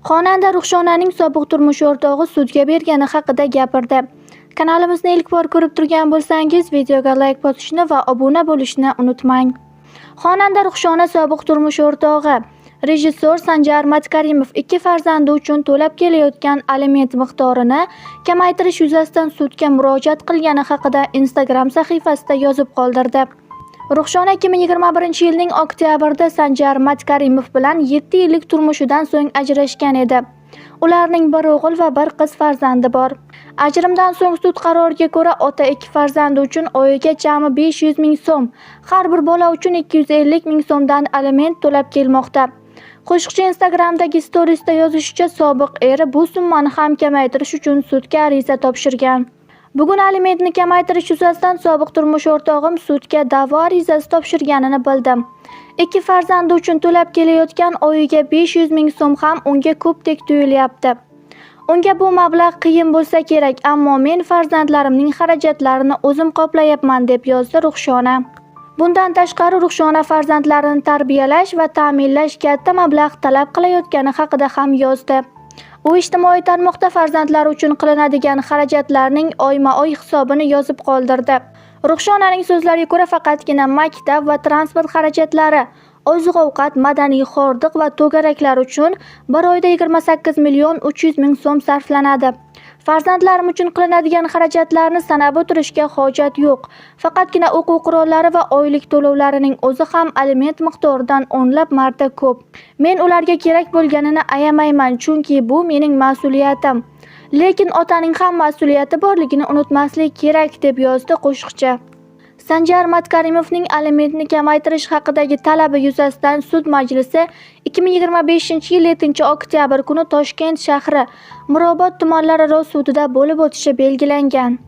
Xonanda Ruxshonaning sobiq turmush o'rtog'i sudga bergani haqida gapirdi. Kanalimizni ilk bor ko'rib turgan bo'lsangiz, videoga like bosishni va obuna bo'lishni unutmang. Xonanda Ruxshona sobiq turmush o'rtog'i rejissor Sanjar Matkarimov 2 farzandi uchun to'lab kelayotgan aliment miqdorini kamaytirish yuzasidan sudga murojaat qilgani haqida Instagram sahifasida yozib qoldirdi. Ruxshona 2021-yilning oktabrida Sanjar Matkarimov bilan 7 yillik turmushidan so'ng ajrashgan edi. Ularning bir o'g'il va bir qiz farzandi bor. Ajrimdan so'ng sud qaroriga ko'ra ota 2 farzandi uchun oyiga jami 500 ming so'm, har bir bola uchun 250 ming so'mdan aliment to'lab kelmoqda. Qo'shiqchi Instagramdagi storiesda yozishicha, sobiq eri bu summani ham kamaytirish uchun sudga ariza topshirgan. Bugun alimentni kamaytirish yuzasidan sobiq turmush o'rtog'im sudga da'vo arizasi topshirganini bildim. 2 farzandi uchun to'lab kelayotgan oyiga 500 ming so'm ham unga ko'pdek tuyulyapti. Unga bu mablag' qiyin bo'lsa kerak, ammo men farzandlarimning xarajatlarini o'zim qoplayapman, deb yozdi Ruxshona. Bundan tashqari Ruxshona farzandlarini tarbiyalash va ta'minlash katta mablag' talab qilayotgani haqida ham yozdi. U ijtimoiy tarmoqda farzandlar uchun qilinadigan xarajatlarning oyma-oy hisobini yozib qoldirdi. Ruxshonaning so'zlariga ko'ra, faqatgina maktab va transport xarajatlari, oziq-ovqat, madaniy hordiq va to'garaklar uchun bir oyda 28 million 300 ming so'm sarflanadi. Farzandlarim uchun qilinadigan xarajatlarni sanab o'tirishga hojat yo'q. Faqatgina o'quv qurollari va oylik to'lovlarining o'zi ham aliment miqdoridan o'nlab marta ko'p. Men ularga kerak bo'lganini ayamayman, chunki bu mening mas'uliyatim. Lekin otaning ham mas'uliyati borligini unutmaslik kerak, deb yozdi qo'shiqchi. Sanjar Matkarimovning alimentni kamaytirish haqidagi talabi yuzasidan sud majlisi 2025-yil 7-oktyabr kuni Toshkent shahri Mirobod tumanlararo sudida bo'lib o'tishi belgilangan.